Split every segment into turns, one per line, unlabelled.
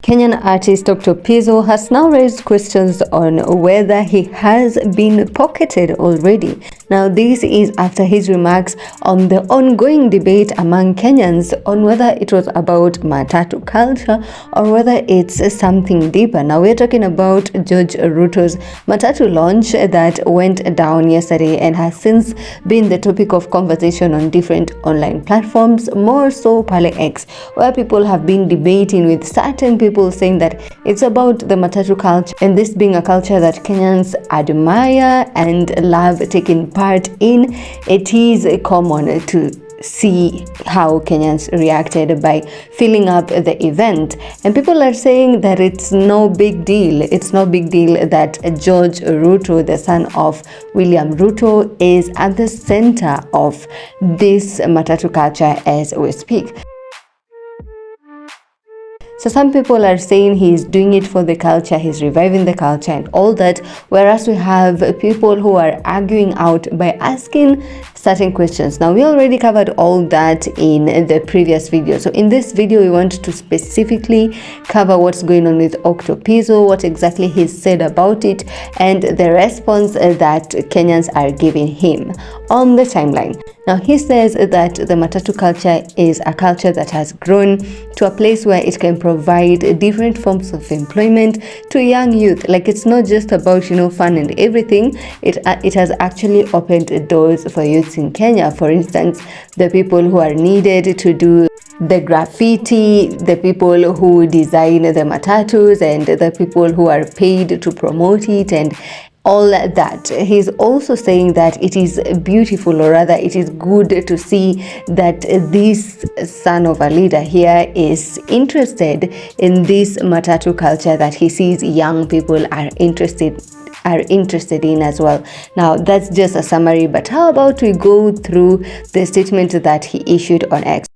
Kenyan artist Octopizzo has now raised questions on whether he has been pocketed already. Now, this is after his remarks on the ongoing debate among Kenyans on whether it was about matatu culture or whether it's something deeper. Now, we're talking about George Ruto's matatu launch that went down yesterday and has since been the topic of conversation on different online platforms, more so Pale X, where people have been debating with certain people saying that it's about the matatu culture, and this being a culture that Kenyans admire and love taking part in. It is common to see how Kenyans reacted by filling up the event, and people are saying that it's no big deal. It's no big deal that George Ruto, the son of William Ruto, is at the center of this matatu culture as we speak. So some people are saying he's doing it for the culture, he's reviving the culture and all that, whereas we have people who are arguing out by asking certain questions. Now, we already covered all that in the previous video. So in this video, we want to specifically cover what's going on with Octopizzo, what exactly he said about it, and the response that Kenyans are giving him on the timeline. Now, he says that the matatu culture is a culture that has grown to a place where it can provide different forms of employment to young youth. Like, it's not just about, fun and everything. It has actually opened doors for youths in Kenya. For instance, the people who are needed to do the graffiti, the people who design the matatus, and the people who are paid to promote it, and all that. He's also saying that it is beautiful, or rather it is good to see that this son of a leader here is interested in this matatu culture that he sees young people are interested in as well. Now, that's just a summary, but how about we go through the statement that he issued on X.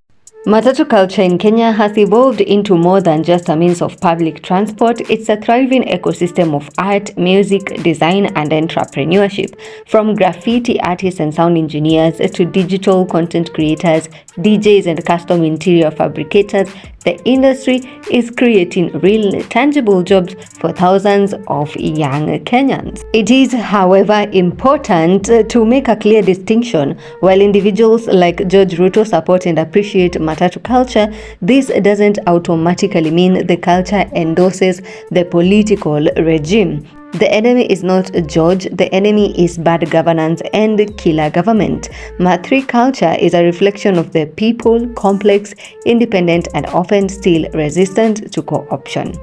Matatu culture in Kenya has evolved into more than just a means of public transport. It's a thriving ecosystem of art, music, design, and entrepreneurship. From graffiti artists and sound engineers to digital content creators, DJs, and custom interior fabricators, the industry is creating real, tangible jobs for thousands of young Kenyans. It is, however, important to make a clear distinction. While individuals like George Ruto support and appreciate matatu culture, this doesn't automatically mean the culture endorses the political regime. The enemy is not George, the enemy is bad governance and killer government. Matri culture is a reflection of the people, complex, independent, and often still resistant to co-option.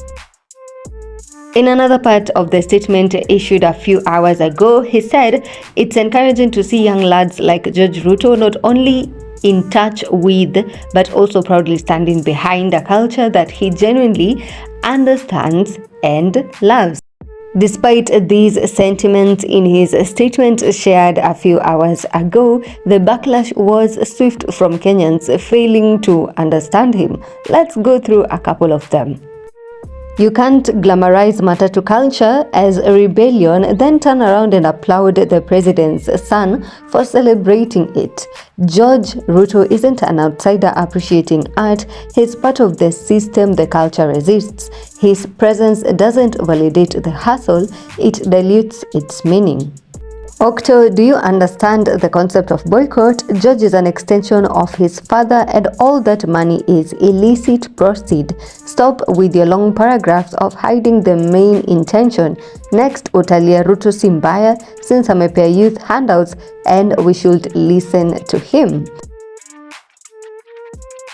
In another part of the statement issued a few hours ago, he said, "It's encouraging to see young lads like George Ruto not only in touch with, but also proudly standing behind a culture that he genuinely understands and loves." Despite these sentiments in his statement shared a few hours ago, the backlash was swift from Kenyans failing to understand him. Let's go through a couple of them. You can't glamorize matatu culture as a rebellion, then turn around and applaud the president's son for celebrating it. George Ruto isn't an outsider appreciating art. He's part of the system the culture resists. His presence doesn't validate the hustle, it dilutes its meaning. Octo, do you understand the concept of boycott? George is an extension of his father, and all that money is illicit proceed. Stop with your long paragraphs of hiding the main intention. Next, utalia Ruto Simbaya since amepea youth handouts and we should listen to him.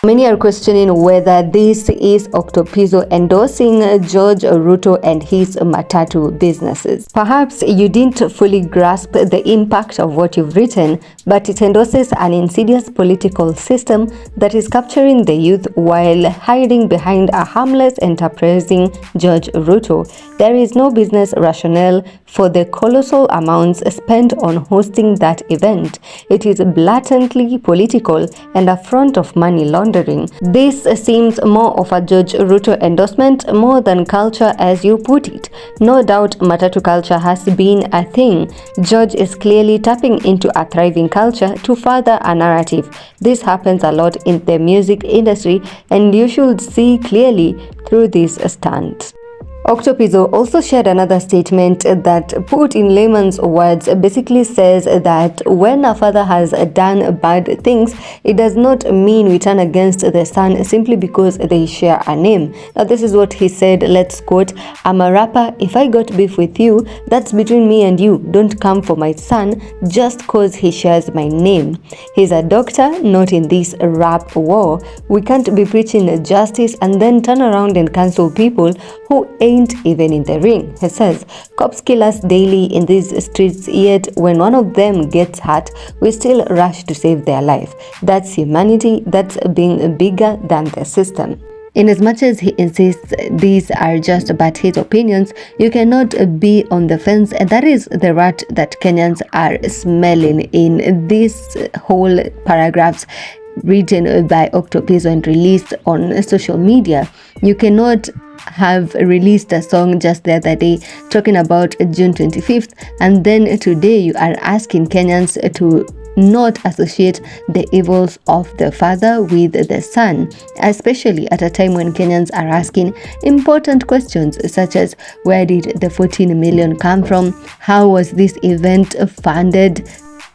Many are questioning whether this is Octopizzo endorsing George Ruto and his matatu businesses. Perhaps you didn't fully grasp the impact of what you've written, but it endorses an insidious political system that is capturing the youth while hiding behind a harmless enterprising George Ruto. There is no business rationale for the colossal amounts spent on hosting that event. It is blatantly political and a front of money laundering. wondering. This seems more of a George Ruto endorsement more than culture as you put it. No doubt matatu culture has been a thing. George is clearly tapping into a thriving culture to further a narrative. This happens a lot in the music industry, and you should see clearly through this stunt. Octopizzo also shared another statement that, put in layman's words, basically says that when a father has done bad things, it does not mean we turn against the son simply because they share a name. Now this is what he said, let's quote, "I'm a rapper, if I got beef with you, that's between me and you. Don't come for my son just cause he shares my name. He's a doctor, not in this rap war. We can't be preaching justice and then turn around and cancel people who ain't even in the ring," he says. Cops kill us daily in these streets, yet when one of them gets hurt, we still rush to save their life. That's humanity, that's being bigger than the system. In as much as he insists these are just but his opinions, you cannot be on the fence, and that is the rat that Kenyans are smelling in these whole paragraphs written by Octopizzo and released on social media. You cannot have released a song just the other day talking about June 25th, and then today you are asking Kenyans to not associate the evils of the father with the son, especially at a time when Kenyans are asking important questions such as, where did the 14 million come from? How was this event funded?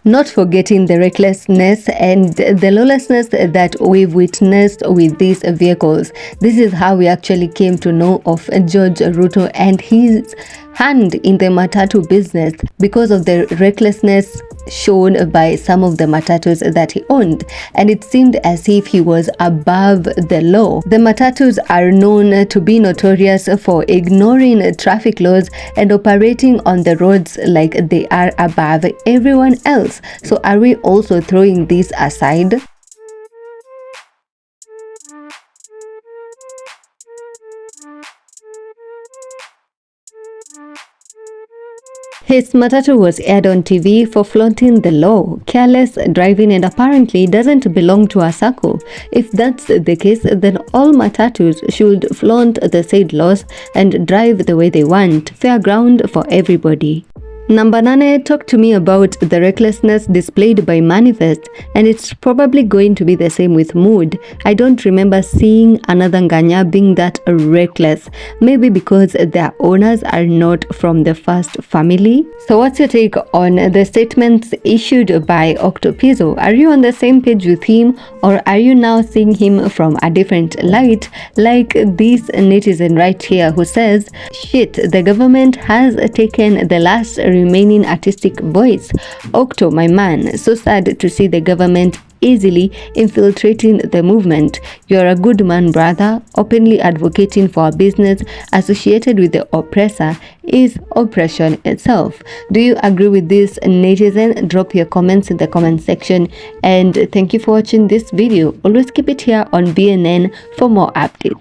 Not forgetting the recklessness and the lawlessness that we've witnessed with these vehicles. This is how we actually came to know of George Ruto and his hand in the matatu business, because of the recklessness shown by some of the matatus that he owned, and it seemed as if he was above the law. The matatus are known to be notorious for ignoring traffic laws and operating on the roads like they are above everyone else. So are we also throwing this aside? His matatu was aired on TV for flaunting the law, careless driving, and apparently doesn't belong to a circle. If that's the case, then all matatus should flaunt the said laws and drive the way they want. Fair ground for everybody. Number 9, talk to me about the recklessness displayed by Manifest, and it's probably going to be the same with Mood. I don't remember seeing another Nganya being that reckless, maybe because their owners are not from the first family. So what's your take on the statements issued by Octopizzo? Are you on the same page with him, or are you now seeing him from a different light, like this netizen right here who says, "Shit, the government has taken the last remaining artistic voice. Octo, my man, so sad to see the government easily infiltrating the movement. You're a good man, brother. Openly advocating for a business associated with the oppressor is oppression itself." Do you agree with this, netizen? Drop your comments in the comment section, and thank you for watching this video. Always keep it here on BNN for more updates.